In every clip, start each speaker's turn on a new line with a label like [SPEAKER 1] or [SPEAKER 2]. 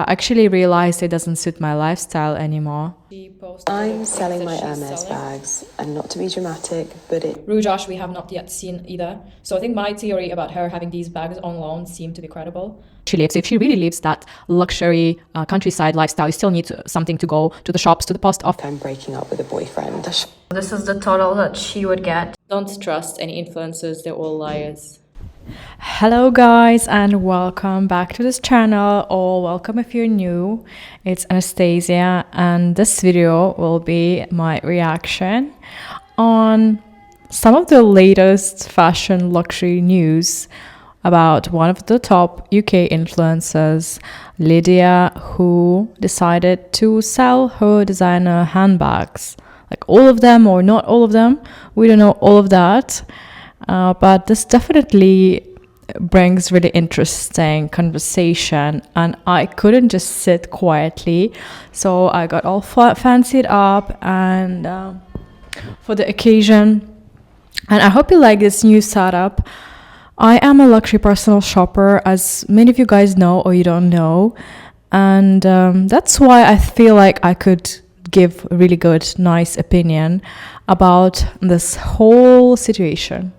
[SPEAKER 1] I actually realized it doesn't suit my lifestyle anymore.
[SPEAKER 2] I'm selling my Hermes bags, and not to be dramatic, but
[SPEAKER 3] Rouge Ash we have not yet seen either. So I think my theory about her having these bags on loan seemed to be credible.
[SPEAKER 1] If she really lives that luxury countryside lifestyle, you still need something to go to the shops, to the post office.
[SPEAKER 2] I'm breaking up with a boyfriend.
[SPEAKER 3] This is the total that she would get. Don't trust any influencers, they're all liars.
[SPEAKER 1] Hello guys, and welcome back to this channel, or welcome if you're new. It's Anastasia, and this video will be my reaction on some of the latest fashion luxury news about one of the top UK influencers, Lydia, who decided to sell her designer handbags. Like all of them or not all of them, we don't know all of that. But this definitely brings really interesting conversation, and I couldn't just sit quietly, so I got all fancied up and for the occasion. And I hope you like this new setup. I am a luxury personal shopper, as many of you guys know or you don't know, and that's why I feel like I could give a really good, nice opinion about this whole situation.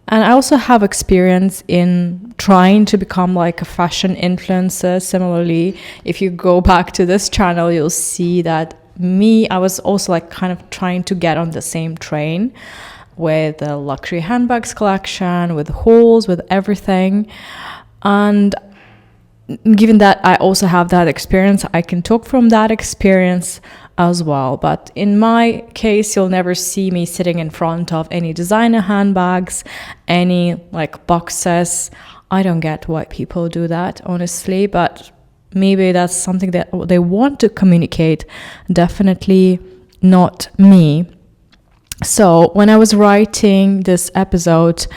[SPEAKER 1] And I also have experience in trying to become like a fashion influencer. Similarly, if you go back to this channel, you'll see that I was also like kind of trying to get on the same train with the luxury handbags collection, with hauls, with everything. And given that I also have that experience, I can talk from that experience as well. But in my case, you'll never see me sitting in front of any designer handbags, any like boxes. I don't get why people do that, honestly, but maybe that's something that they want to communicate. Definitely not me. So when I was writing this episode,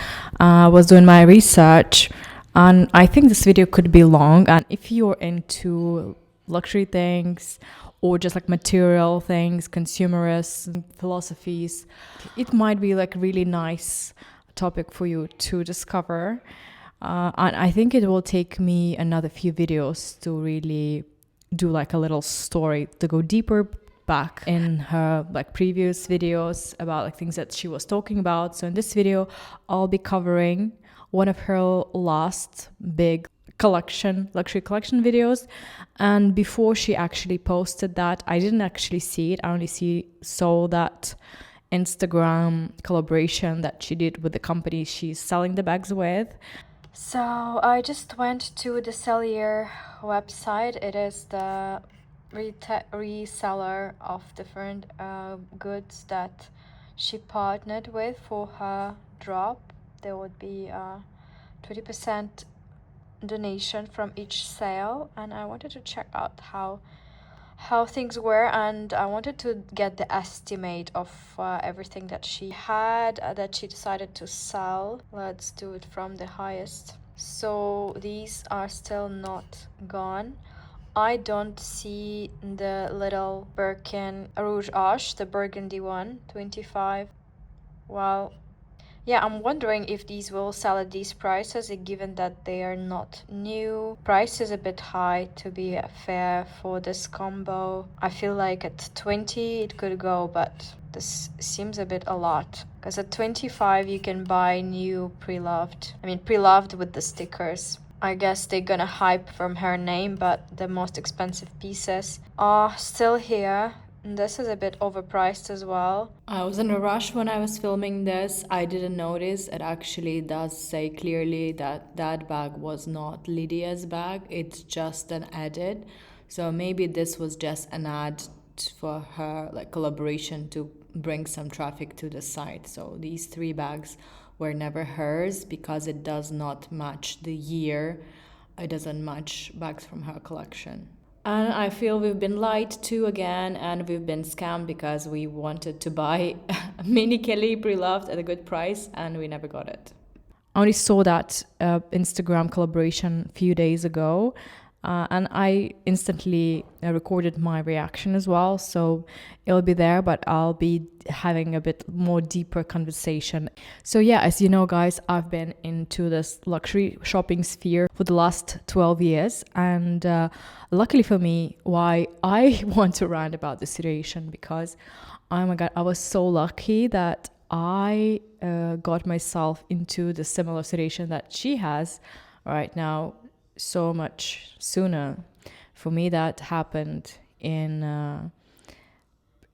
[SPEAKER 1] I was doing my research, and I think this video could be long. And if you're into luxury things or just like material things, consumerist philosophies, it might be like a really nice topic for you to discover. And I think it will take me another few videos to really do like a little story to go deeper back in her like previous videos about like things that she was talking about. So in this video, I'll be covering one of her last big luxury collection videos. And before she actually posted that, I didn't actually see it. I only saw that Instagram collaboration that she did with the company she's selling the bags with. So I just went to the Cellier website. It is the reseller of different goods that she partnered with for her drop. There would be 20% donation from each sale, and I wanted to check out how things were, and I wanted to get the estimate of everything that she had that she decided to sell. Let's do it from the highest. So these are still not gone. I don't see the little Birkin Rouge Ash, the burgundy one, 25. Well, yeah, I'm wondering if these will sell at these prices, given that they are not new. Price is a bit high to be fair for this combo. I feel like at 20 it could go, but this seems a bit a lot. Because at 25 you can buy new pre-loved. I mean pre-loved with the stickers. I guess they're gonna hype from her name, but the most expensive pieces are still here. This is a bit overpriced as well. I was in a rush when I was filming this. I didn't notice it actually does say clearly that that bag was not Lydia's bag. It's just an edit. So maybe this was just an ad for her, like collaboration to bring some traffic to the site. So these 3 bags were never hers because it does not match the year. It doesn't match bags from her collection. And I feel we've been lied to again, and we've been scammed because we wanted to buy Mini Kelly pre-loved at a good price and we never got it. I only saw that Instagram collaboration a few days ago, And I instantly recorded my reaction as well. So it'll be there, but I'll be having a bit more deeper conversation. So yeah, as you know, guys, I've been into this luxury shopping sphere for the last 12 years. And luckily for me, why I want to rant about the situation, because oh my God, I was so lucky that I got myself into the similar situation that she has right now so much sooner. For me, that happened in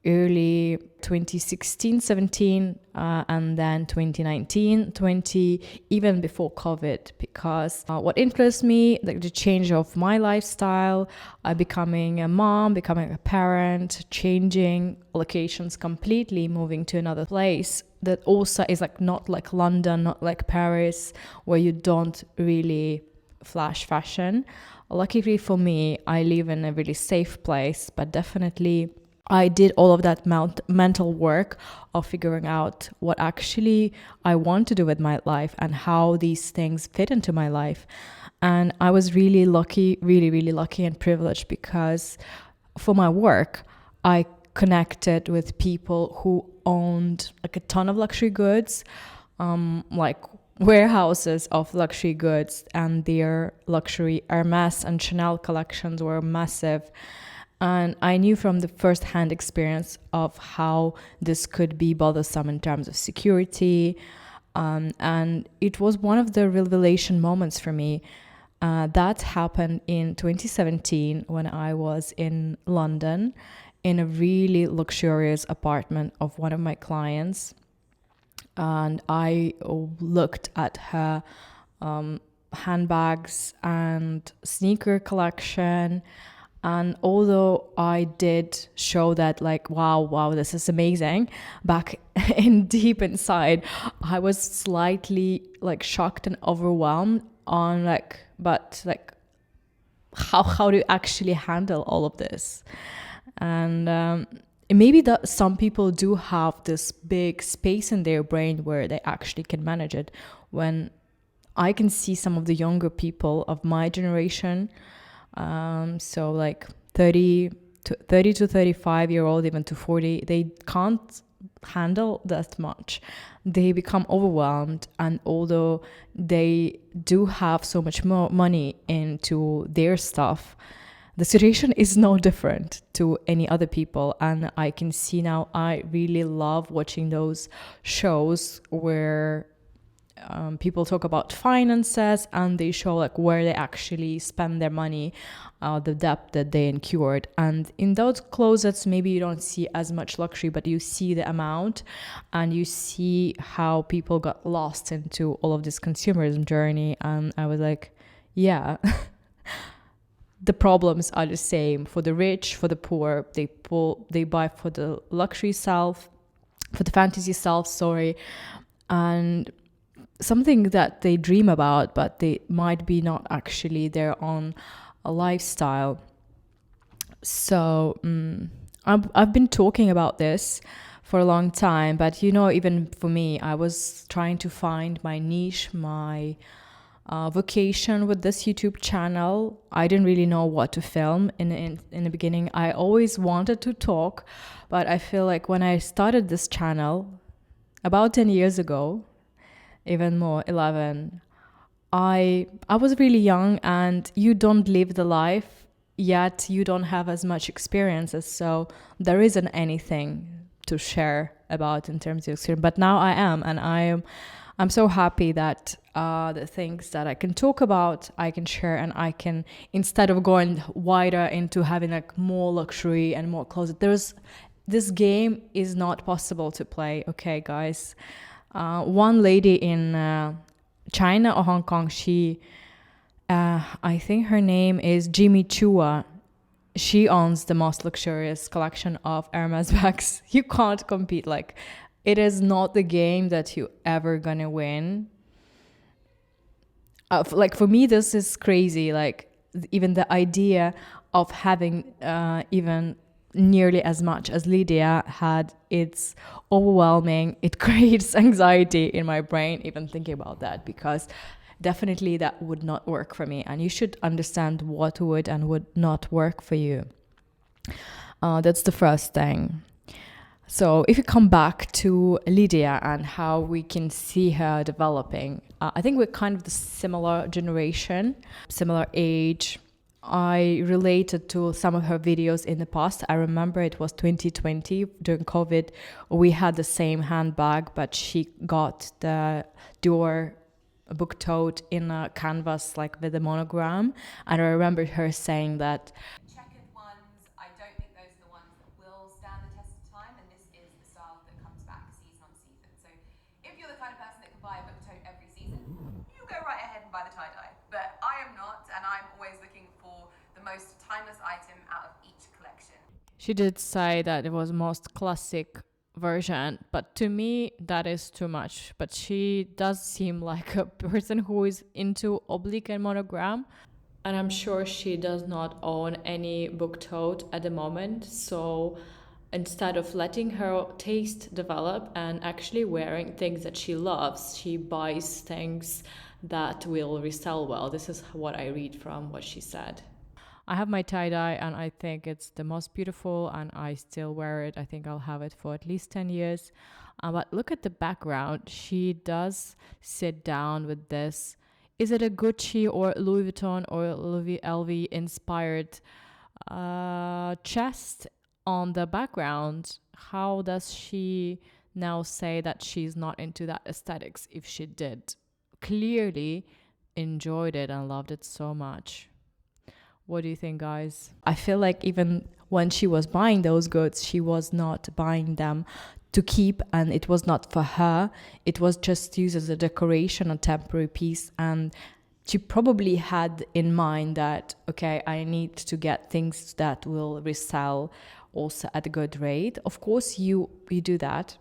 [SPEAKER 1] early 2016, 17, and then 2019, 20, even before COVID, because what influenced me, like the change of my lifestyle, becoming a mom, becoming a parent, changing locations completely, moving to another place that also is like not like London, not like Paris, where you don't really flash fashion. Luckily for me, I live in a really safe place, but definitely I did all of that mental work of figuring out what actually I want to do with my life and how these things fit into my life. And I was really lucky, really lucky and privileged, because for my work, I connected with people who owned like a ton of luxury goods, like warehouses of luxury goods, and their luxury Hermes and Chanel collections were massive. And I knew from the first-hand experience of how this could be bothersome in terms of security. And it was one of the revelation moments for me. That happened in 2017 when I was in London in a really luxurious apartment of one of my clients. And I looked at her handbags and sneaker collection. And although I did show that like, wow, this is amazing, back in deep inside, I was slightly like shocked and overwhelmed on like, but like, how do you actually handle all of this? And maybe that some people do have this big space in their brain where they actually can manage it. When I can see some of the younger people of my generation, so like 30 to 35-year-old, even to 40, they can't handle that much. They become overwhelmed, and although they do have so much more money into their stuff, the situation is no different to any other people. And I can see now, I really love watching those shows where people talk about finances, and they show like where they actually spend their money, the debt that they incurred. And in those closets, maybe you don't see as much luxury, but you see the amount, and you see how people got lost into all of this consumerism journey. And I was like, yeah, the problems are the same for the rich, for the poor. They buy for the luxury self, for the fantasy self, and something that they dream about, but they might be not actually their own lifestyle. So I've been talking about this for a long time, but even for me, I was trying to find my niche, my vocation with this YouTube channel. I didn't really know what to film in the beginning. I always wanted to talk, but I feel like when I started this channel about 10 years ago, even more, 11, I was really young, and you don't live the life yet, you don't have as much experiences, so there isn't anything to share about in terms of experience. But now I am, and I'm so happy that the things that I can talk about, I can share, and I can, instead of going wider into having like more luxury and more closet, this game is not possible to play. Okay, guys. One lady in China or Hong Kong, I think her name is Jimmy Chua. She owns the most luxurious collection of Hermes bags. You can't compete. Like, it is not the game that you ever gonna win. Like, for me, this is crazy. Like, even the idea of having even nearly as much as Lydia had, it's overwhelming. It creates anxiety in my brain even thinking about that, because definitely that would not work for me. And you should understand what would and would not work for you. That's the first thing. So if you come back to Lydia and how we can see her developing, I think we're kind of the similar generation, similar age. I related to some of her videos in the past. I remember it was 2020 during COVID. We had the same handbag, but she got the Dior book tote in a canvas, like with a monogram. And I remember her saying that
[SPEAKER 4] checkered ones, I don't think those are the ones that will stand the test of time, and this is the style that comes back season on season. So if you're the kind of person that can buy a book tote every season, you go right ahead and buy the tie-dye. But I am not, and I'm always looking for the most timeless item out of each collection.
[SPEAKER 1] she did say that it was most classic version, but to me that is too much. But she does seem like a person who is into oblique and monogram, and I'm sure she does not own any book tote at the moment. So instead of letting her taste develop and actually wearing things that she loves, she buys things that will resell well. This is what I read from what she said. I have my tie-dye and I think it's the most beautiful, and I still wear it. I think I'll have it for at least 10 years. But look at the background. She does sit down with this. Is it a Gucci or Louis Vuitton or Louis LV inspired chest on the background? How does she now say that she's not into that aesthetics if she did? Clearly enjoyed it and loved it so much. What do you think, guys? I feel like even when she was buying those goods, she was not buying them to keep, and it was not for her. It was just used as a decoration, a temporary piece, and she probably had in mind that, okay, I need to get things that will resell also at a good rate. Of course, you do that.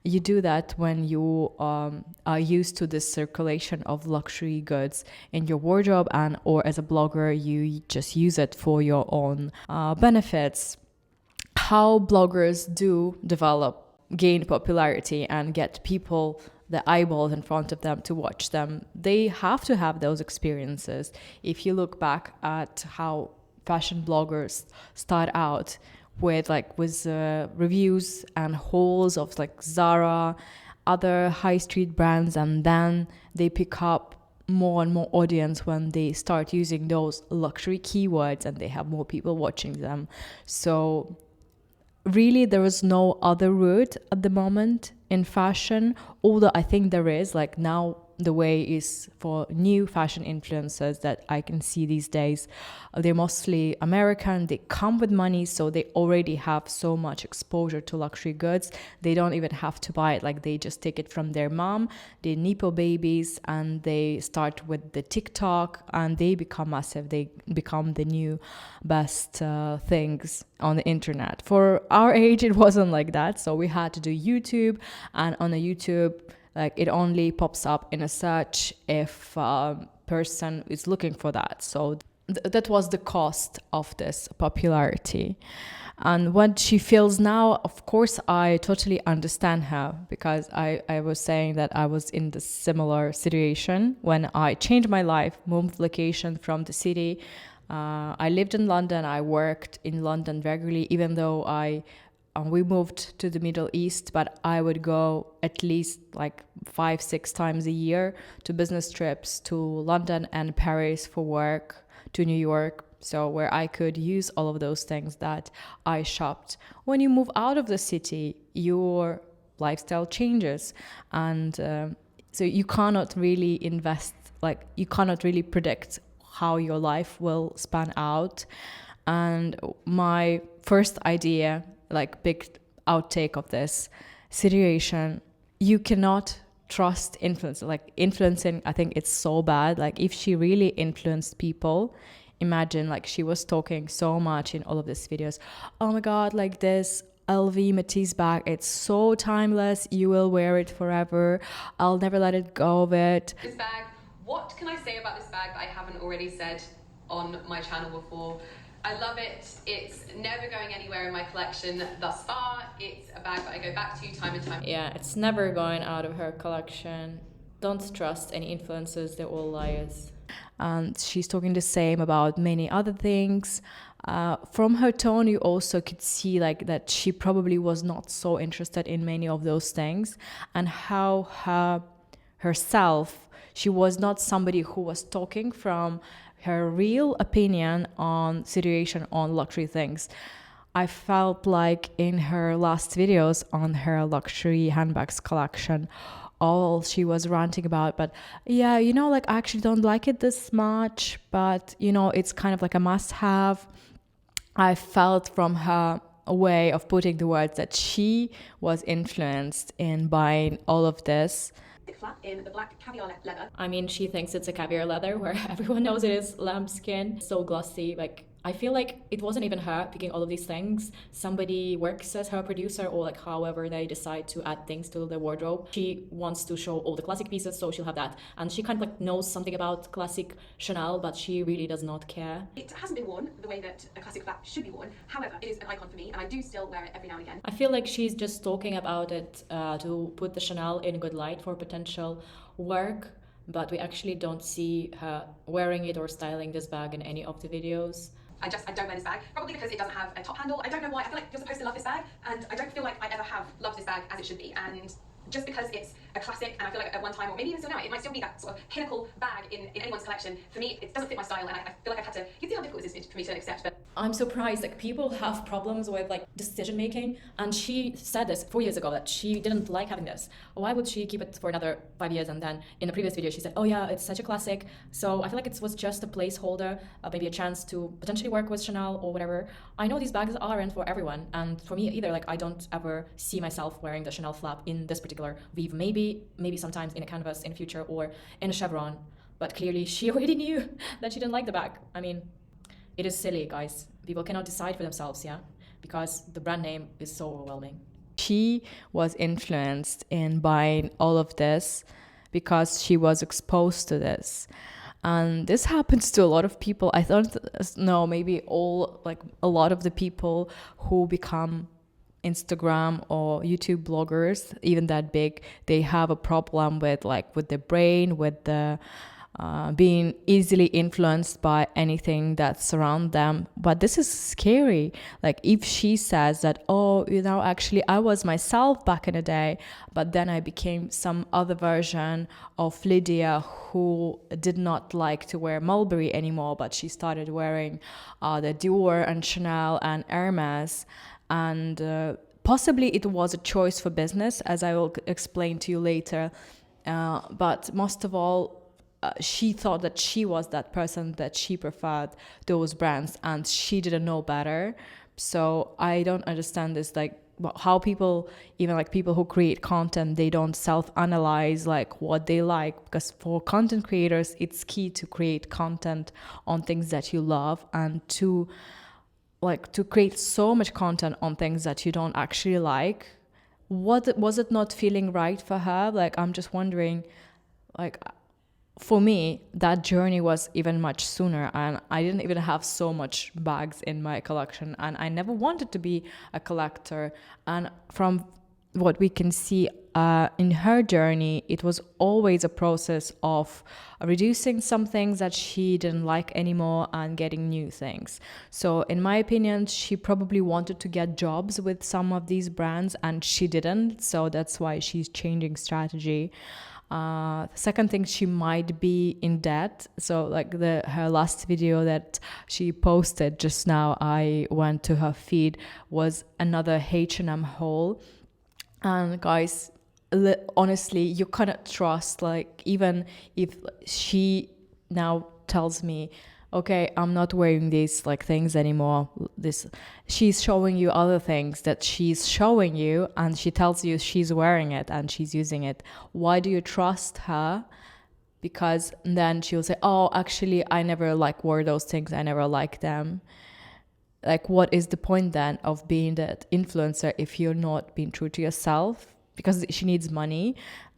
[SPEAKER 1] You do that when you are used to this circulation of luxury goods in your wardrobe, and or as a blogger, you just use it for your own benefits. How bloggers do gain popularity and get people, the eyeballs in front of them to watch them, they have to have those experiences. If you look back at how fashion bloggers start out with reviews and hauls of like Zara, other high street brands, and then they pick up more and more audience when they start using those luxury keywords and they have more people watching them. So really there is no other route at the moment in fashion, although I think there is. Like now the way is for new fashion influencers that I can see these days. They're mostly American, they come with money, so they already have so much exposure to luxury goods. They don't even have to buy it, like they just take it from their mom, they're Nepo babies, and they start with the TikTok and they become massive. They become the new best things on the internet. For our age, it wasn't like that, so we had to do YouTube, and on a YouTube, like it only pops up in a search if a person is looking for that. So that was the cost of this popularity. And what she feels now, of course, I totally understand her, because I was saying that I was in the similar situation when I changed my life, moved location from the city. I lived in London. I worked in London regularly, even though we moved to the Middle East, but I would go at least like 5-6 times a year to business trips to London and Paris for work, to New York, so where I could use all of those things that I shopped. When you move out of the city, your lifestyle changes, and so you cannot really invest, like you cannot really predict how your life will span out. And my first idea, like big outtake of this situation, you cannot trust influence. Like influencing, I think it's so bad. Like if she really influenced people, imagine like she was talking so much in all of these videos, oh my god, like this LV Matisse bag, it's so timeless, you will wear it forever, I'll never let it go of it.
[SPEAKER 4] This bag, what can I say about this bag that I haven't already said on my channel before? I love it. It's never going anywhere in my collection thus far. It's a bag that I go back to time and time.
[SPEAKER 1] Yeah, it's never going out of her collection.
[SPEAKER 3] Don't trust any influencers, they're all liars.
[SPEAKER 1] And she's talking the same about many other things. From her tone, you also could see like that she probably was not so interested in many of those things, and how herself, she was not somebody who was talking from her real opinion on situation on luxury things. I felt like in her last videos on her luxury handbags collection, all she was ranting about, but yeah, you know, like I actually don't like it this much, but you know, it's kind of like a must have. I felt from her way of putting the words that she was influenced in buying all of this.
[SPEAKER 4] Flat in the black caviar leather.
[SPEAKER 3] I mean, she thinks it's a caviar leather where everyone knows it is lambskin. So glossy. Like, I feel like it wasn't even her picking all of these things. Somebody works as her producer, or like however they decide to add things to the wardrobe. She wants to show all the classic pieces, so she'll have that. And she kind of like knows something about classic Chanel, but she really does not care.
[SPEAKER 4] It hasn't been worn the way that a classic flap should be worn. However, it is an icon for me, and I do still wear it every now and again.
[SPEAKER 3] I feel like she's just talking about it to put the Chanel in good light for potential work, but we actually don't see her wearing it or styling this bag in any of the videos.
[SPEAKER 4] I don't wear this bag, probably because it doesn't have a top handle. I don't know why. I feel like you're supposed to love this bag, and I don't feel like I ever have loved this bag as it should be. And just because it's a classic, and I feel like at one time, or maybe even still now, it might still be that sort of pinnacle bag in anyone's collection. For me, it doesn't fit my style, and I feel like I've had to, you can see how difficult this is for me to accept, but
[SPEAKER 3] I'm surprised, like people have problems with like decision making, and she said this 4 years ago that she didn't like having this. Why would she keep it for another 5 years? And then in the previous video she said, oh yeah, it's such a classic. So I feel like it was just a placeholder, maybe a chance to potentially work with Chanel or whatever. I know these bags aren't for everyone, and for me either. Like I don't ever see myself wearing the Chanel flap in this particular weave. Maybe sometimes in a canvas in the future, or in a chevron, but clearly she already knew that she didn't like the bag. I mean, it is silly, guys. People cannot decide for themselves, yeah? Because the brand name is so overwhelming.
[SPEAKER 1] She was influenced in buying all of this because she was exposed to this. And this happens to a lot of people. I thought, no, maybe a lot of the people who become Instagram or YouTube bloggers, even that big, they have a problem with the brain, with the being easily influenced by anything that surrounds them. But this is scary. Like if she says that, oh, you know, actually I was myself back in the day, but then I became some other version of Lydia who did not like to wear Mulberry anymore, but she started wearing the Dior and Chanel and Hermes. And possibly it was a choice for business, as I will explain to you later. But most of all, she thought that she was that person, that she preferred those brands, and she didn't know better. So I don't understand this, like how people, even like people who create content, they don't self-analyze like what they like. Because for content creators, it's key to create content on things that you love, and to create so much content on things that you don't actually like. What was it not feeling right for her? Like I'm just wondering, like for me, that journey was even much sooner, and I didn't even have so much bags in my collection, and I never wanted to be a collector. And from what we can see in her journey, it was always a process of reducing some things that she didn't like anymore and getting new things. So in my opinion, she probably wanted to get jobs with some of these brands, and she didn't. So that's why she's changing strategy. Second thing, she might be in debt. So like her last video that she posted just now, I went to her feed, was another H&M haul. And guys, honestly, you cannot trust, like even if she now tells me, okay, I'm not wearing these like things anymore, she's showing you other things that she's showing you, and she tells you she's wearing it and she's using it. Why do you trust her? Because then she'll say, oh, actually I never wore those things, I never liked them. Like what is the point then of being that influencer if you're not being true to yourself? because she needs money,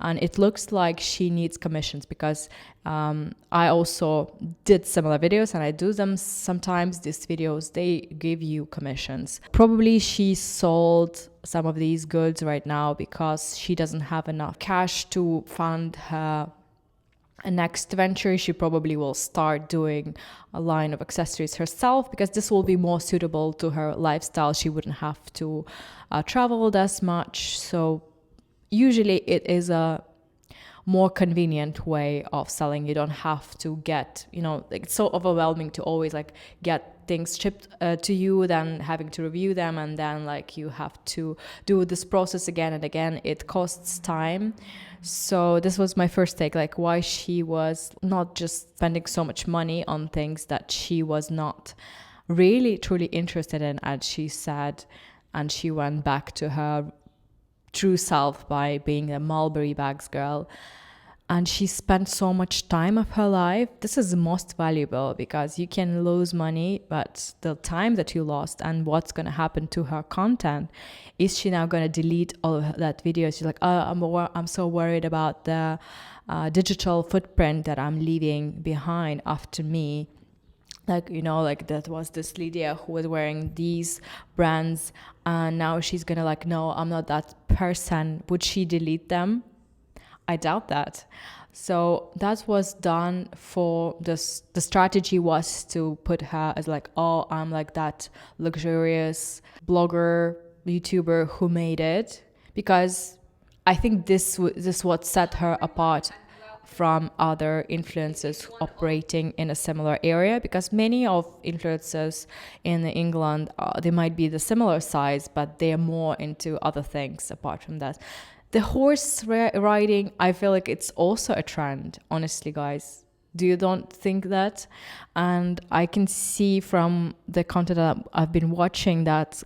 [SPEAKER 1] and it looks like she needs commissions, because I also did similar videos and I do them sometimes. These videos, they give you commissions. Probably she sold some of these goods right now because she doesn't have enough cash to fund her next venture. She probably will start doing a line of accessories herself, because this will be more suitable to her lifestyle. She wouldn't have to travel as much. So usually it is a more convenient way of selling. You don't have to get, like, it's so overwhelming to always like get things shipped to you, then having to review them, and then like you have to do this process again and again. It costs time. So this was my first take, like why she was not just spending so much money on things that she was not really truly interested in, as she said. And she went back to her true self by being a Mulberry bags girl. And she spent so much time of her life. This is the most valuable, because you can lose money, but the time that you lost and what's going to happen to her content. Is she now going to delete all of that video? She's like, oh, I'm so worried about the digital footprint that I'm leaving behind after me. Like, like that was this Lydia who was wearing these brands, and now she's gonna like, no, I'm not that person. Would she delete them? I doubt that. So that was done for this. The strategy was to put her as like, oh, I'm like that luxurious blogger, YouTuber who made it, because I think this what set her apart from other influencers operating in a similar area, because many of influencers in England, they might be the similar size, but they're more into other things apart from that. The horse riding, I feel like it's also a trend, honestly, guys. Do you don't think that? And I can see from the content that I've been watching that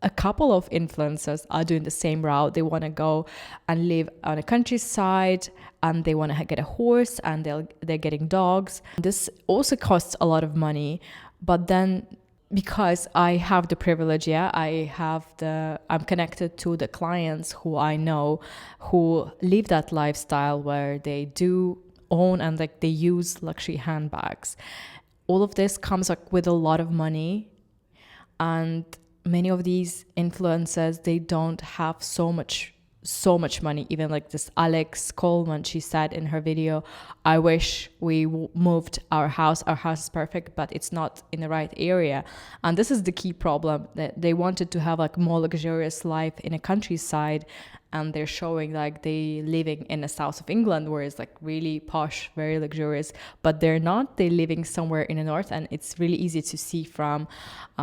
[SPEAKER 1] a couple of influencers are doing the same route. They want to go and live on a countryside, and they want to get a horse, and they're getting dogs. This also costs a lot of money, but then because I have the privilege, I'm connected to the clients who I know who live that lifestyle where they do own and like they use luxury handbags. All of this comes up with a lot of money, and many of these influencers, they don't have so much money. Even like this Alex Coleman, she said in her video, I wish we moved our house is perfect, but it's not in the right area. And this is the key problem, that they wanted to have like more luxurious life in a countryside, and they're showing like they living in the south of England where it's like really posh, very luxurious, but they're not. They're living somewhere in the north, and it's really easy to see from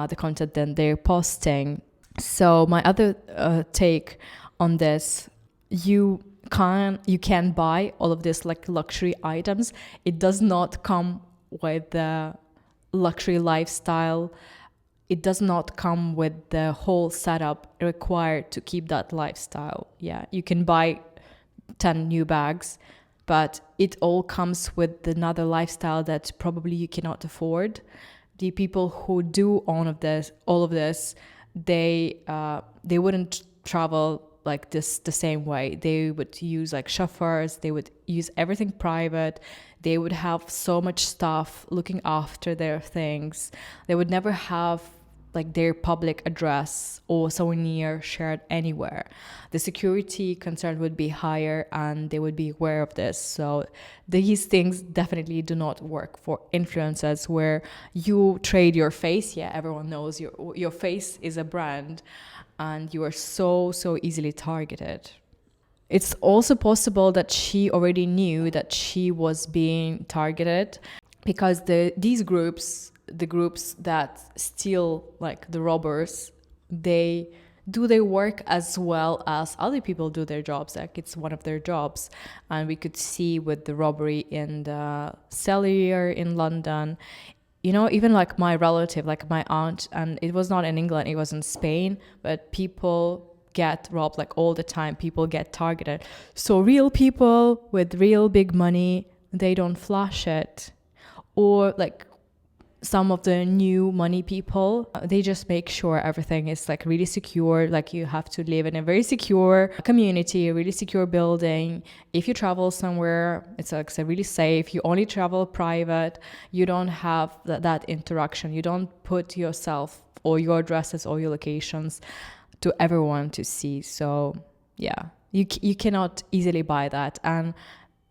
[SPEAKER 1] the content that they're posting. So my other take on this, you can buy all of this like luxury items. It does not come with the luxury lifestyle. It does not come with the whole setup required to keep that lifestyle. Yeah, you can buy 10 new bags, but it all comes with another lifestyle that probably you cannot afford. The people who do all of this, they wouldn't travel like this the same way. They would use like chauffeurs, they would use everything private, they would have so much stuff looking after their things. They would never have like their public address or souvenir shared anywhere. The security concern would be higher, and they would be aware of this. So these things definitely do not work for influencers, where you trade your face. Yeah, everyone knows your face is a brand, and you are so easily targeted. It's also possible that she already knew that she was being targeted, because these groups, the groups that steal, like the robbers, they do their work as well as other people do their jobs. Like it's one of their jobs. And we could see with the robbery in the cellar in London, even like my relative, like my aunt, and it was not in England, it was in Spain, but people get robbed like all the time. People get targeted. So real people with real big money, they don't flash it. Or like some of the new money people, they just make sure everything is like really secure. Like you have to live in a very secure community, a really secure building. If you travel somewhere, it's like really safe. You only travel private. You don't have that interaction. You don't put yourself or your addresses or your locations to everyone to see. So yeah, you cannot easily buy that. And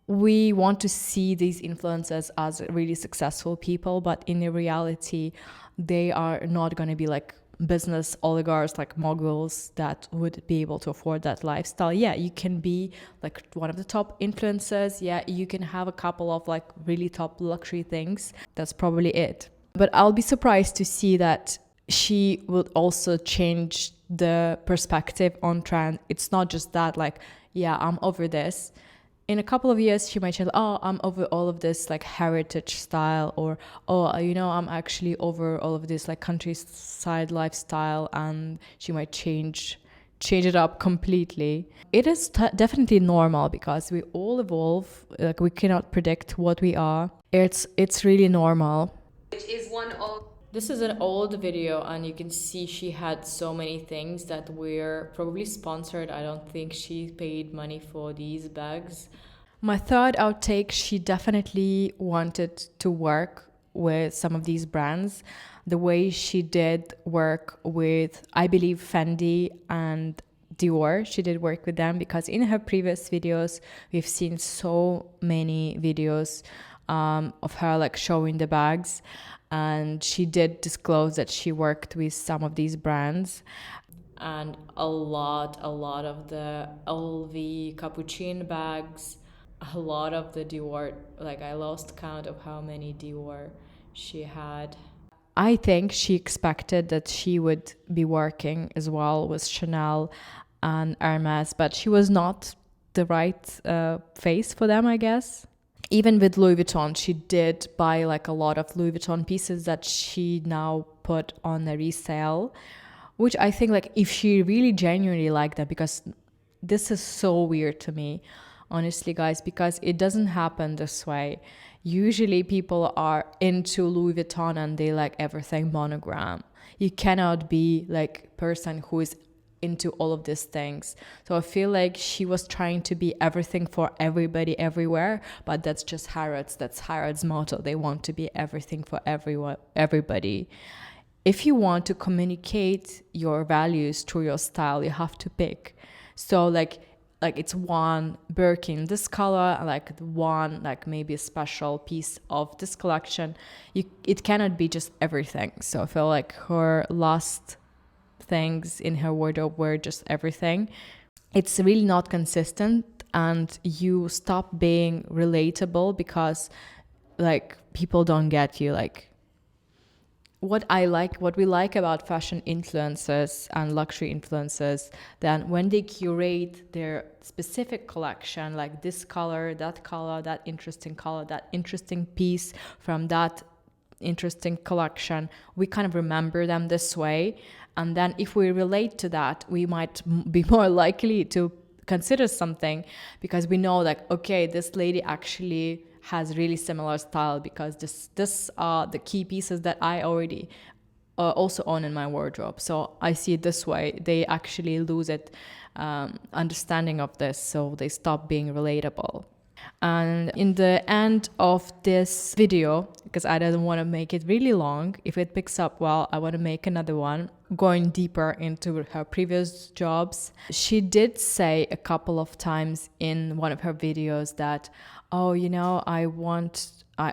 [SPEAKER 1] we want to see these influencers as really successful people, but in reality, they are not going to be like business oligarchs, like moguls that would be able to afford that lifestyle. Yeah, you can be like one of the top influencers. Yeah, you can have a couple of like really top luxury things. That's probably it. But I'll be surprised to see that she will also change the perspective on trend. It's not just that like, yeah, I'm over this. In a couple of years, she might say, oh, I'm over all of this like heritage style, or, oh, you know, I'm actually over all of this like countryside lifestyle, and she might change it up completely. It is definitely normal because we all evolve. Like we cannot predict what we are. It's really normal.
[SPEAKER 4] Which is one of...
[SPEAKER 3] This is an old video, and you can see she had so many things that were probably sponsored. I don't think she paid money for these bags.
[SPEAKER 1] My third outtake, she definitely wanted to work with some of these brands the way she did work with, I believe, Fendi and Dior. She did work with them because in her previous videos, we've seen so many videos of her like showing the bags. And she did disclose that she worked with some of these brands.
[SPEAKER 3] And a lot of the LV Capuchin bags, a lot of the Dior, like I lost count of how many Dior she had.
[SPEAKER 1] I think she expected that she would be working as well with Chanel and Hermes, but she was not the right face for them, I guess. Even with Louis Vuitton, she did buy like a lot of Louis Vuitton pieces that she now put on a resale, which I think like if she really genuinely liked that, because this is so weird to me, honestly, guys, because it doesn't happen this way. Usually people are into Louis Vuitton and they like everything monogram. You cannot be like person who is into all of these things. So I feel like she was trying to be everything for everybody everywhere, but that's just Harrods. That's Harrods' motto. They want to be everything for everyone, everybody. If you want to communicate your values through your style, you have to pick. So like it's one Birkin this color, like one like maybe a special piece of this collection. It cannot be just everything. So I feel like her last things in her wardrobe were just everything. It's really not consistent, and you stop being relatable because like people don't get you. Like what we like about fashion influencers and luxury influencers, then when they curate their specific collection, like this color, that interesting piece from that interesting collection, we kind of remember them this way. And then if we relate to that, we might be more likely to consider something because we know like, okay, this lady actually has really similar style because this are the key pieces that I already also own in my wardrobe. So I see it this way. They actually lose it understanding of this, so they stop being relatable. And in the end of this video, because I don't want to make it really long, if it picks up well, I want to make another one going deeper into her previous jobs. She did say a couple of times in one of her videos that, oh, you know, I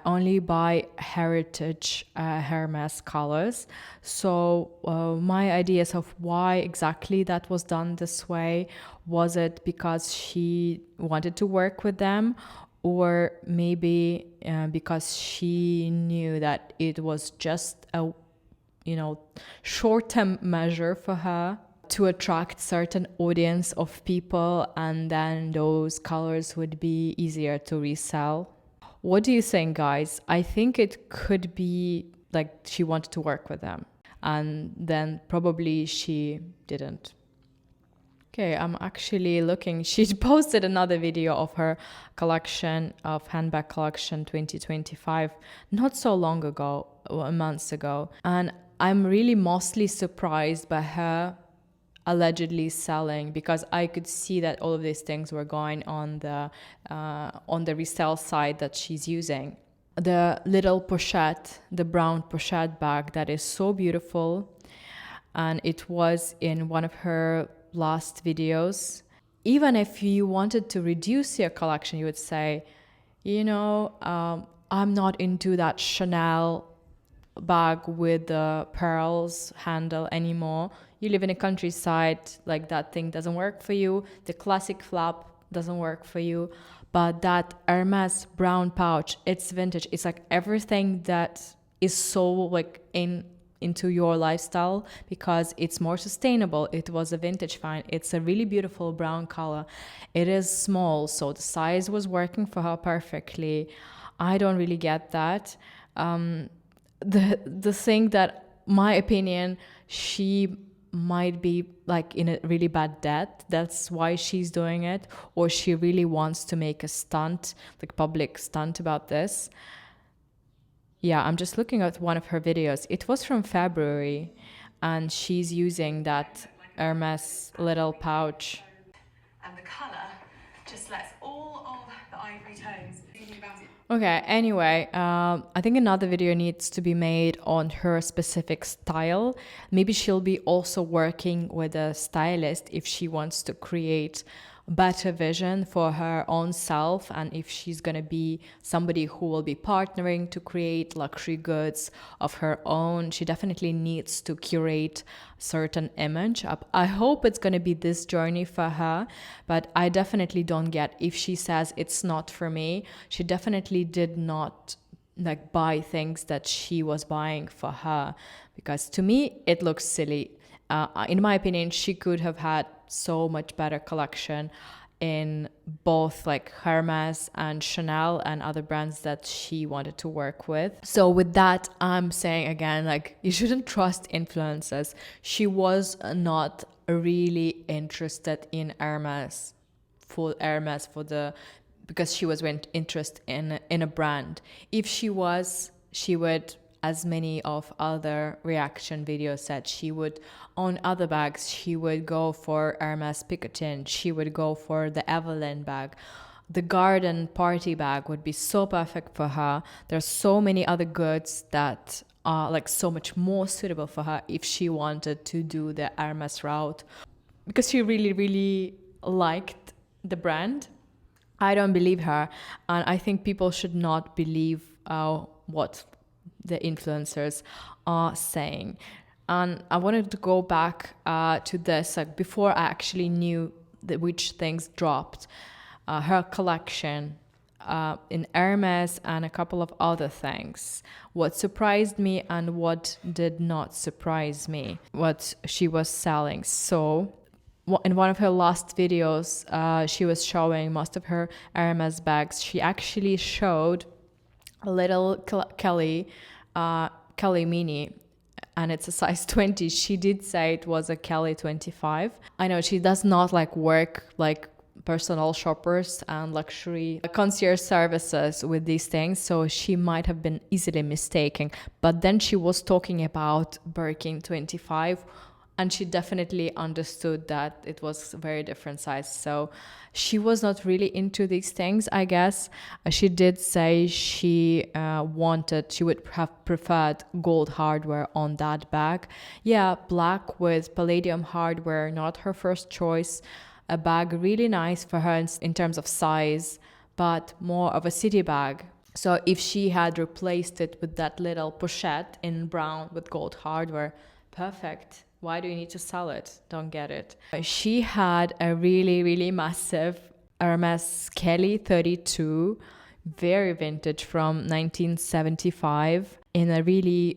[SPEAKER 1] only buy heritage Hermes colors. So my ideas of why exactly that was done this way, was it because she wanted to work with them, or maybe because she knew that it was just a short-term measure for her to attract certain audience of people, and then those colors would be easier to resell? What do you think, guys? I think it could be like she wanted to work with them, and then probably she didn't. Okay, I'm actually looking. She posted another video of her collection, of handbag collection 2025, not so long ago, months ago. And I'm really mostly surprised by her allegedly selling, because I could see that all of these things were going on the resale site that she's using. The little pochette, the brown pochette bag that is so beautiful, and it was in one of her last videos. Even if you wanted to reduce your collection, you would say, I'm not into that Chanel bag with the pearls handle anymore. You live in a countryside, like that thing doesn't work for you. The classic flap doesn't work for you. But that Hermes brown pouch, it's vintage. It's like everything that is so like into your lifestyle, because it's more sustainable. It was a vintage find. It's a really beautiful brown color. It is small, so the size was working for her perfectly. I don't really get that. The thing that, my opinion, she might be like in a really bad debt. That's why she's doing it, or she really wants to make a stunt, like public stunt about this. Yeah, I'm just looking at one of her videos. It was from February, and she's using that Hermes little pouch.
[SPEAKER 4] And the colour just lets all of the ivory tones, thinking about it.
[SPEAKER 1] Okay, anyway, I think another video needs to be made on her specific style. Maybe she'll be also working with a stylist if she wants to create better vision for her own self, and if she's going to be somebody who will be partnering to create luxury goods of her own. She definitely needs to curate a certain image. I hope it's going to be this journey for her, but I definitely don't get, if she says it's not for me, she definitely did not like buy things that she was buying for her, because to me it looks silly. In my opinion, she could have had so much better collection in both like Hermes and Chanel and other brands that she wanted to work with. So with that, I'm saying again, like, you shouldn't trust influencers. She was not really interested in Hermes because she was interested in a brand. If she was, she would, as many of other reaction videos said, she would, on other bags, she would go for Hermes Picotin, she would go for the Evelyn bag. The garden party bag would be so perfect for her. There's so many other goods that are like so much more suitable for her if she wanted to do the Hermes route, because she really, really liked the brand. I don't believe her, and I think people should not believe what the influencers are saying. And I wanted to go back to this, like before I actually knew which things dropped. Her collection in Hermes and a couple of other things. What surprised me and what did not surprise me, what she was selling. So in one of her last videos, she was showing most of her Hermes bags. She actually showed a little Kelly mini, and it's a size 20. She did say it was a Kelly 25. I know she does not like work like personal shoppers and luxury concierge services with these things, so she might have been easily mistaken. But then she was talking about Birkin 25, and she definitely understood that it was a very different size. So she was not really into these things, I guess. She did say she would have preferred gold hardware on that bag. Yeah, black with palladium hardware, not her first choice. A bag really nice for her in terms of size, but more of a city bag. So if she had replaced it with that little pochette in brown with gold hardware, perfect. Why do you need to sell it? Don't get it. She had a really, really massive Hermes Kelly 32, very vintage, from 1975, in a really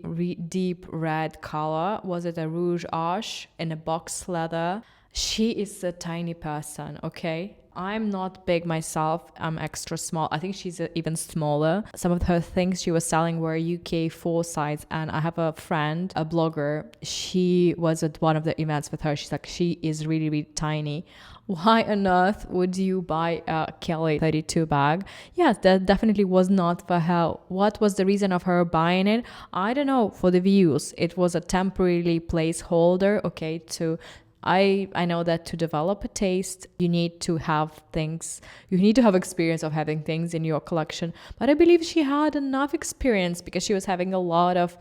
[SPEAKER 1] deep red color. Was it a rouge ash in a box leather? She is a tiny person, okay? I'm not big myself. I'm extra small. I think she's even smaller. Some of her things she was selling were UK 4 size. And I have a friend, a blogger. She was at one of the events with her. She's like, she is really, really tiny. Why on earth would you buy a Kelly 32 bag? Yes, that definitely was not for her. What was the reason of her buying it? I don't know, for the views. It was a temporary placeholder, okay, to I know that to develop a taste, you need to have things, you need to have experience of having things in your collection. But I believe she had enough experience because she was having a lot of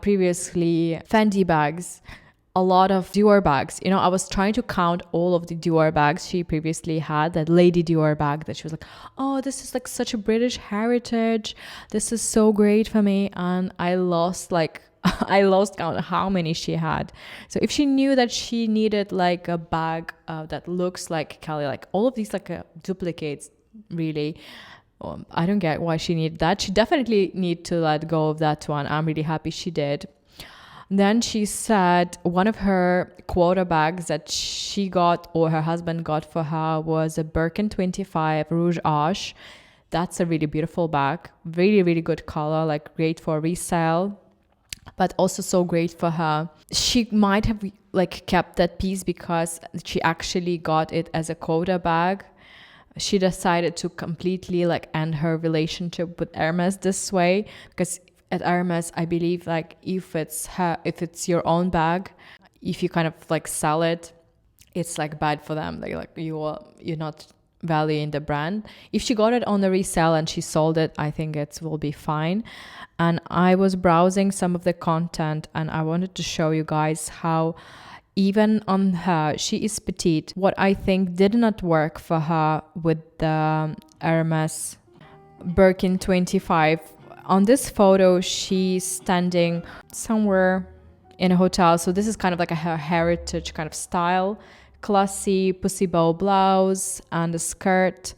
[SPEAKER 1] previously Fendi bags, a lot of Dior bags. You know, I was trying to count all of the Dior bags she previously had, that Lady Dior bag that she was like, oh, this is like such a British heritage. This is so great for me. And I lost I lost count how many she had. So if she knew that she needed like a bag that looks like Kelly, like all of these like duplicates, really, I don't get why she needed that. She definitely need to let go of that one. I'm really happy she did. Then she said one of her quota bags that she got or her husband got for her was a Birkin 25 Rouge Ash. That's a really beautiful bag. Really, really good color, like great for resale, but also so great for her. She might have like kept that piece because she actually got it as a quota bag. She decided to completely like end her relationship with Hermes this way, because at Hermes, I believe like if it's your own bag, if you kind of like sell it, it's like bad for them. Like you're not valuing the brand. If she got it on the resale and she sold it, I think it will be fine. And I was browsing some of the content and I wanted to show you guys how even on her, she is petite. What I think did not work for her with the Hermes Birkin 25. On this photo, she's standing somewhere in a hotel. So this is kind of like her heritage kind of style. Classy pussy bow blouse and a skirt.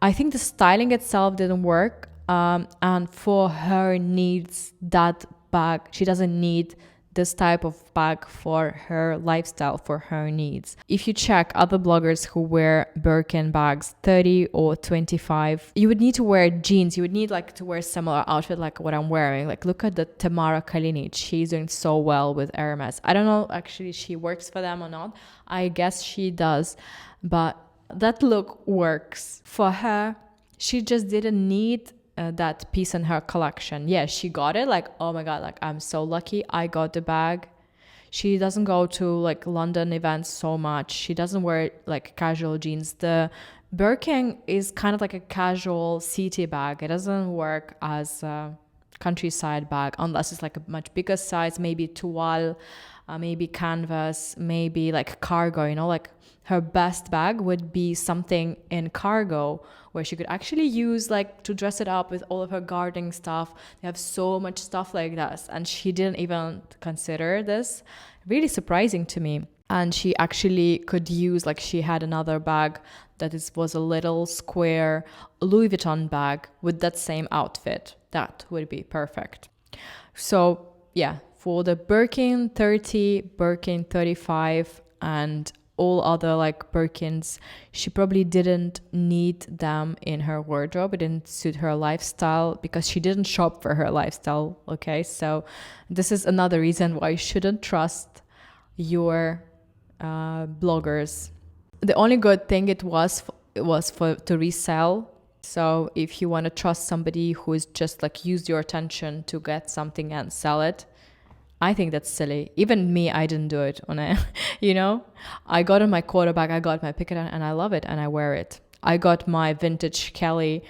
[SPEAKER 1] I think the styling itself didn't work. And for her needs, that bag, she doesn't need this type of bag for her lifestyle, for her needs. If you check other bloggers who wear Birkin bags 30 or 25, you would need to wear jeans. You would need like to wear similar outfit like what I'm wearing. Like look at the Tamara Kalinic. She's doing so well with Hermes. I don't know actually she works for them or not. I guess she does. But that look works. For her, she just didn't need that piece in her collection. Yeah, she got it. Like, oh my God, like I'm so lucky I got the bag. She doesn't go to like London events so much. She doesn't wear like casual jeans. The Birkin is kind of like a casual city bag. It doesn't work as a countryside bag unless it's like a much bigger size, maybe toile, maybe canvas, maybe like cargo, you know, like her best bag would be something in cargo where she could actually use like to dress it up with all of her gardening stuff. They have so much stuff like this and she didn't even consider this. Really surprising to me. And she actually could use, like she had another bag that was a little square Louis Vuitton bag with that same outfit. That would be perfect. So yeah, for the Birkin 30, Birkin 35 and all other like Birkins, she probably didn't need them in her wardrobe. It didn't suit her lifestyle because she didn't shop for her lifestyle. Okay, so this is another reason why you shouldn't trust your bloggers. The only good thing it was for to resell. So if you want to trust somebody who is just like use your attention to get something and sell it, I think that's silly. Even me, I didn't do it on a, you know, I got on my quarterback, I got my picket and I love it and I wear it. I got my vintage Kelly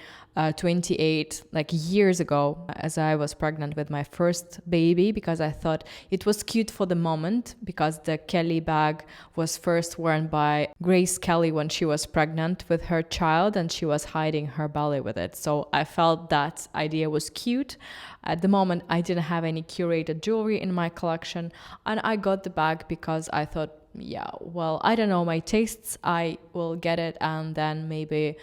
[SPEAKER 1] 28 like years ago as I was pregnant with my first baby because I thought it was cute for the moment because the Kelly bag was first worn by Grace Kelly when she was pregnant with her child and she was hiding her belly with it. So I felt that idea was cute. At the moment, I didn't have any curated jewelry in my collection and I got the bag because I thought, yeah, well, I don't know my tastes. I will get it and then maybe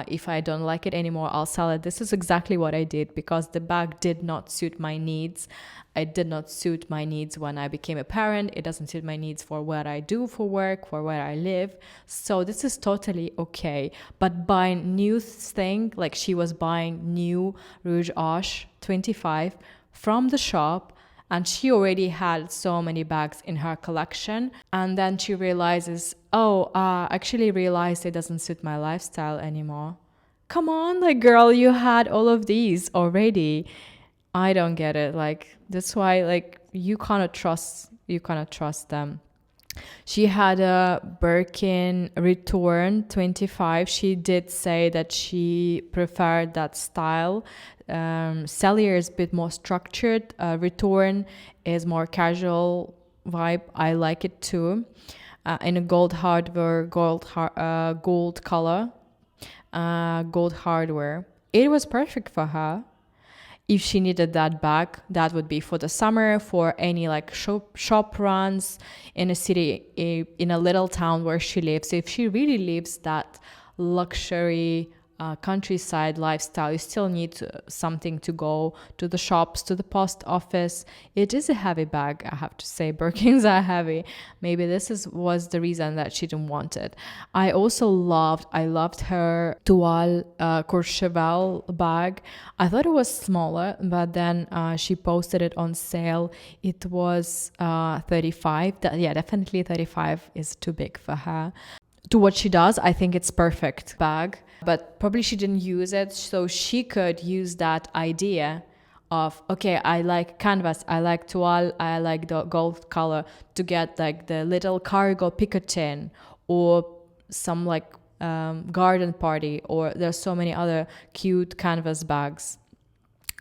[SPEAKER 1] If I don't like it anymore, I'll sell it. This is exactly what I did, because the bag did not suit my needs. It did not suit my needs when I became a parent. It doesn't suit my needs for what I do for work, for where I live. So this is totally okay. But buying new thing, like she was buying new Rouge Ash 25 from the shop, and she already had so many bags in her collection. And then she realizes, oh, actually realized it doesn't suit my lifestyle anymore. Come on, like, girl, you had all of these already. I don't get it. Like, that's why, like, you cannot trust them. She had a Birkin Return 25. She did say that she preferred that style. Cellier is a bit more structured. Return is more casual vibe. I like it too. In a gold hardware, gold color, gold hardware. It was perfect for her. If she needed that bag, that would be for the summer, for any like shop runs in a city, in a little town where she lives. So if she really lives that luxury countryside lifestyle, you still need something to go to the shops, to the post office. It is a heavy bag, I have to say. Birkins are heavy. Maybe this was the reason that she didn't want it. I loved her Toile Courchevel bag. I thought it was smaller, but then she posted it on sale. It was 35. Yeah, definitely 35 is too big for her. To what she does, I think it's perfect bag, but probably she didn't use it, so she could use that idea of, okay, I like canvas, I like toile, I like the gold color, to get like the little cargo picotin or some like garden party, or there's so many other cute canvas bags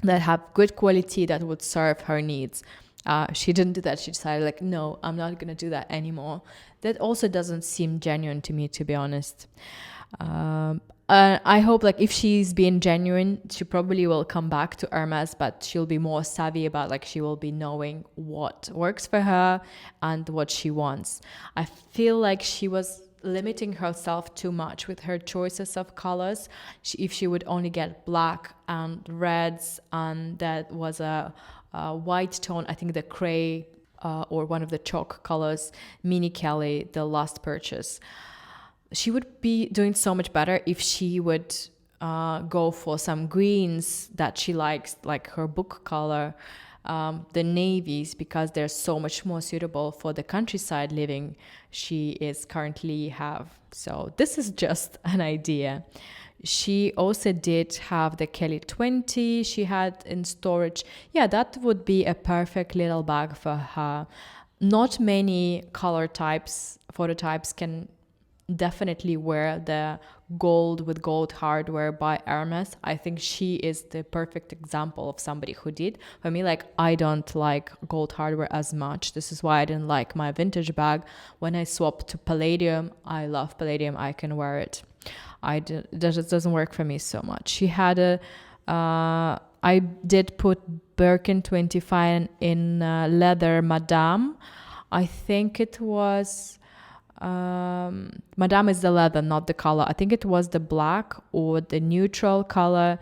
[SPEAKER 1] that have good quality that would serve her needs. She didn't do that. She decided, like, no, I'm not going to do that anymore. That also doesn't seem genuine to me, to be honest. I hope, like, if she's being genuine, she probably will come back to Hermes, but she'll be more savvy about, like, she will be knowing what works for her and what she wants. I feel like she was limiting herself too much with her choices of colors. If she would only get black and reds, and that was a white tone, I think the cray or one of the chalk colors, Mini Kelly, the last purchase. She would be doing so much better if she would go for some greens that she likes, like her book color, the navies, because they're so much more suitable for the countryside living she is currently have. So this is just an idea. She also did have the Kelly 20 she had in storage. Yeah, that would be a perfect little bag for her. Not many color types, photo types can definitely wear the gold with gold hardware by Hermes. I think she is the perfect example of somebody who did. For me, like, I don't like gold hardware as much. This is why I didn't like my vintage bag. When I swapped to palladium, I love palladium. I can wear it. It doesn't work for me so much. She had I did put Birkin 25 in leather Madame. I think it was Madame is the leather, not the color. I think it was the black or the neutral color.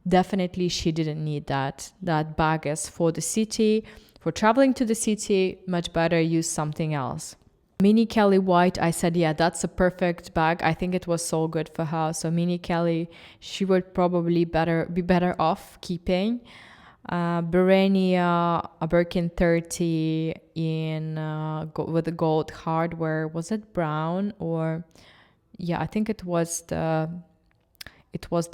[SPEAKER 1] Definitely she didn't need that. That bag is for the city, for traveling to the city. Much better use something else. Mini Kelly white, I said, yeah, that's a perfect bag. I think it was so good for her. So Mini Kelly, she would probably be better off keeping. Berenia, a Birkin 30 in with the gold hardware. Was it brown or? Yeah, I think it was the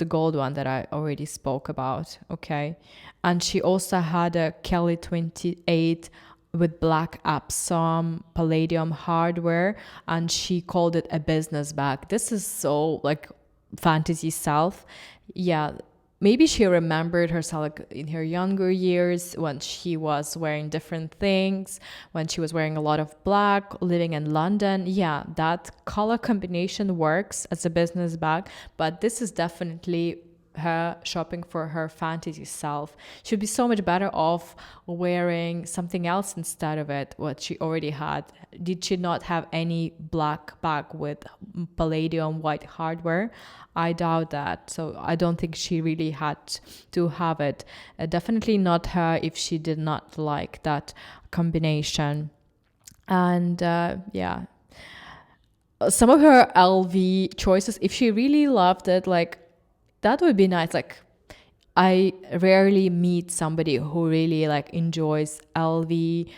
[SPEAKER 1] gold one that I already spoke about. Okay, and she also had a Kelly 28 with black Epsom palladium hardware, and she called it a business bag. This is so like fantasy self. Yeah, maybe she remembered herself like in her younger years when she was wearing different things, when she was wearing a lot of black, living in London. Yeah, that color combination works as a business bag, but this is definitely her shopping for her fantasy self. She'd be so much better off wearing something else instead of it, what she already had. Did she not have any black bag with palladium white hardware? I doubt that. So I don't think she really had to have it. Definitely not her if she did not like that combination. And yeah, some of her LV choices, if she really loved it, like, that would be nice. Like, I rarely meet somebody who really like enjoys LV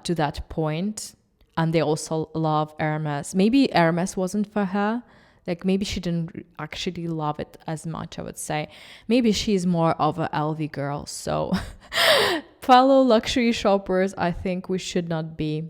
[SPEAKER 1] to that point, and they also love Hermes. Maybe Hermes wasn't for her. Like, maybe she didn't actually love it as much, I would say. Maybe she's more of a LV girl. So fellow luxury shoppers, I think we should not be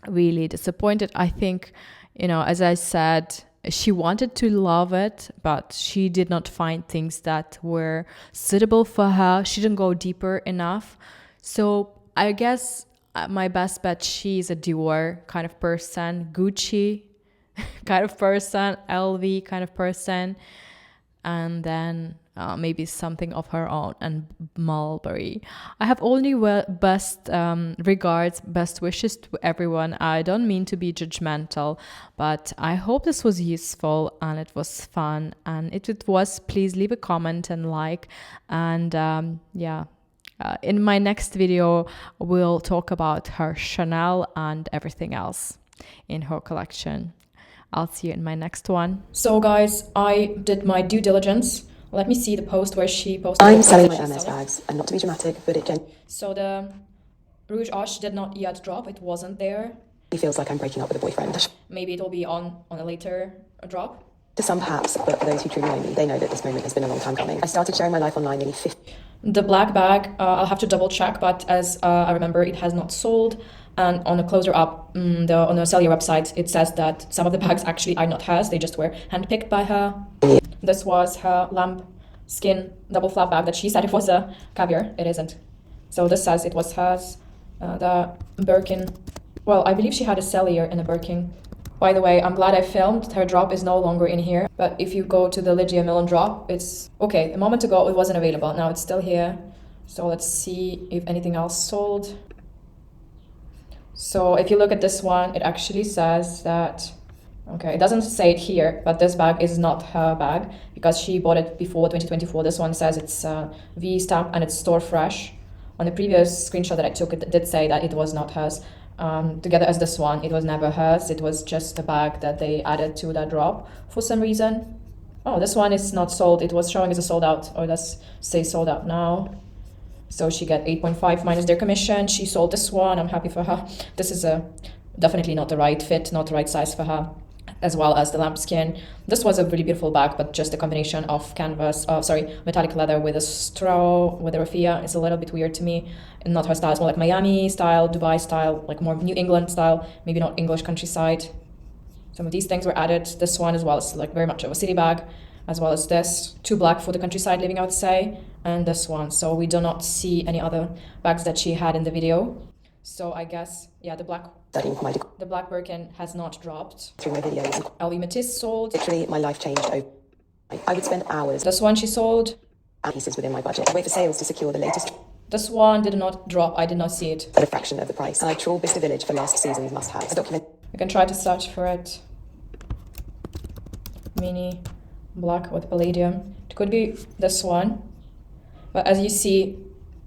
[SPEAKER 1] really disappointed. I think, you know, as I said, she wanted to love it, but she did not find things that were suitable for her. She didn't go deeper enough. So I guess my best bet, she's a Dior kind of person, Gucci kind of person, LV kind of person, and then maybe something of her own, and Mulberry. I have only best regards, best wishes to everyone. I don't mean to be judgmental, but I hope this was useful and it was fun. And if it was, please leave a comment and like. And yeah, in my next video, we'll talk about her Chanel and everything else in her collection. I'll see you in my next one.
[SPEAKER 3] So guys, I did my due diligence. Let me see the post where she posted.
[SPEAKER 2] I'm selling my Hermes bags, and not to be dramatic, but it
[SPEAKER 3] So the Rouge Ash did not yet drop. It wasn't there.
[SPEAKER 2] feels like I'm breaking up with a boyfriend.
[SPEAKER 3] Maybe it'll be on a later drop.
[SPEAKER 2] To some perhaps, but for those who truly know me, they know that this moment has been a long time coming. I started sharing my life online nearly 50.
[SPEAKER 3] The black bag, I'll have to double check, but as I remember, it has not sold. And on a closer up, on the Celia website, it says that some of the bags actually are not hers. They just were handpicked by her. This was her lamb skin double flap bag that she said it was a caviar. It isn't. So this says it was hers. The Birkin, well, I believe she had a Celia in a Birkin. By the way, I'm glad I filmed. Her drop is no longer in here. But if you go to the Lydia Millen drop, it's okay. A moment ago, it wasn't available. Now it's still here. So let's see if anything else sold. So if you look at this one, it actually says that, okay, it doesn't say it here, but this bag is not her bag because she bought it before 2024. This one says it's V stamp and it's store fresh. On the previous screenshot that I took, it did say that it was not hers. Together as this one, it was never hers. It was just a bag that they added to that drop for some reason. Oh, this one is not sold. It was showing as a sold out, or let's say sold out now. So she got 8.5 minus their commission. She sold this one. I'm happy for her. This is definitely not the right fit, not the right size for her, as well as the lambskin. This was a really beautiful bag, but just a combination of metallic leather with a straw, with a raffia is a little bit weird to me. And not her style. It's more like Miami style, Dubai style, like more New England style, maybe not English countryside. Some of these things were added. This one as well is like very much of a city bag, as well as this. Too black for the countryside living, I would say. And this one. So we do not see any other bags that she had in the video. So I guess, yeah, the black Birkin has not dropped.
[SPEAKER 2] Through my videos.
[SPEAKER 3] LV Matisse sold.
[SPEAKER 2] Literally, my life changed. I would spend hours.
[SPEAKER 3] This one she sold.
[SPEAKER 2] Pieces within my budget. Wait for sales to secure the latest.
[SPEAKER 3] This one did not drop. I did not see it.
[SPEAKER 2] At a fraction of the price. And I trawled Bicester Village for last season's must-haves.
[SPEAKER 3] You can try to search for it. Mini black with palladium. It could be this one. But as you see,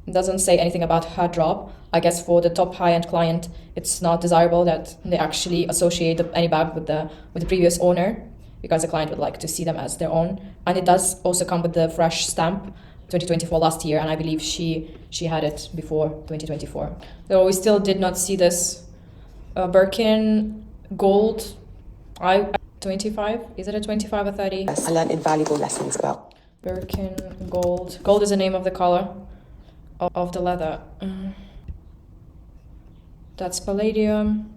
[SPEAKER 3] it doesn't say anything about her drop. I guess for the top high-end client, it's not desirable that they actually associate any bag with the previous owner, because the client would like to see them as their own. And it does also come with the fresh stamp, 2024 last year, and I believe she had it before 2024. So we still did not see this Birkin gold. 25? Is it a 25 or 30?
[SPEAKER 2] Yes, I learned invaluable lessons about
[SPEAKER 3] Birkin gold. Gold is the name of the color of the leather. That's palladium.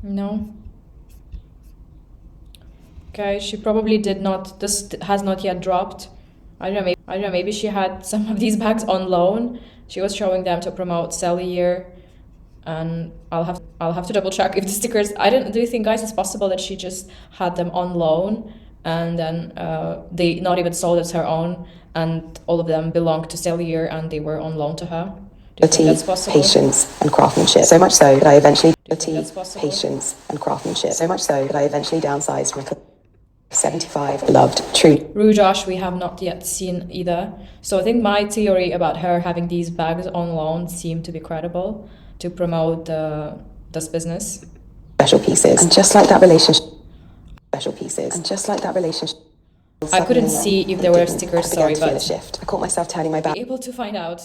[SPEAKER 3] No. Okay, she probably did not. This has not yet dropped. I don't know. Maybe she had some of these bags on loan. She was showing them to promote sell a year, and I'll have to double check if the stickers. Do you think, guys, it's possible that she just had them on loan and then they not even sold as her own, and all of them belonged to Cellier and they were on loan to her. Do you think that's possible?
[SPEAKER 2] Patience and craftsmanship. So much so that I eventually
[SPEAKER 3] that's possible?
[SPEAKER 2] patience and craftsmanship. So much so that I eventually downsized from a 75 beloved true
[SPEAKER 3] Rouge Josh we have not yet seen either. So I think my theory about her having these bags on loan seemed to be credible to promote this business.
[SPEAKER 2] special pieces. And just like that relationship, special pieces. And just like that relationship.
[SPEAKER 3] I couldn't see if there were stickers, sorry, but
[SPEAKER 2] a shift. I caught myself turning my back.
[SPEAKER 3] able to find out.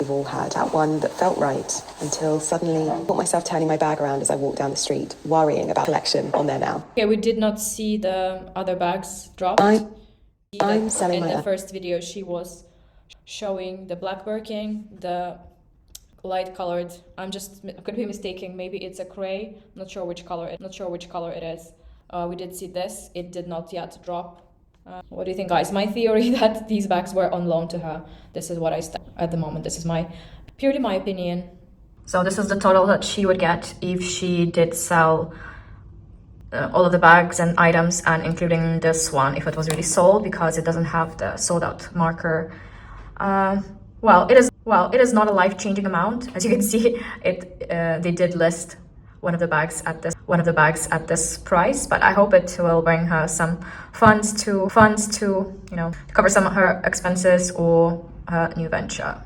[SPEAKER 2] We've all had that one that felt right until suddenly I caught myself turning my bag around as I walked down the street, worrying about collection on there now.
[SPEAKER 3] Okay, we did not see the other bags dropped.
[SPEAKER 2] I'm selling
[SPEAKER 3] in
[SPEAKER 2] my
[SPEAKER 3] the first video she was showing the black Birkin, the light colored, I could be mistaken, maybe it's a gray, not sure which color it is. We did see this, it did not yet drop. What do you think, guys? My theory that these bags were on loan to her. This is what I stand at the moment. This is purely my opinion. So this is the total that she would get if she did sell all of the bags and items, and including this one, if it was really sold, because it doesn't have the sold out marker. Well, it is not a life-changing amount. As you can see, they did list one of the bags at this price, but I hope it will bring her some funds to cover some of her expenses or her new venture.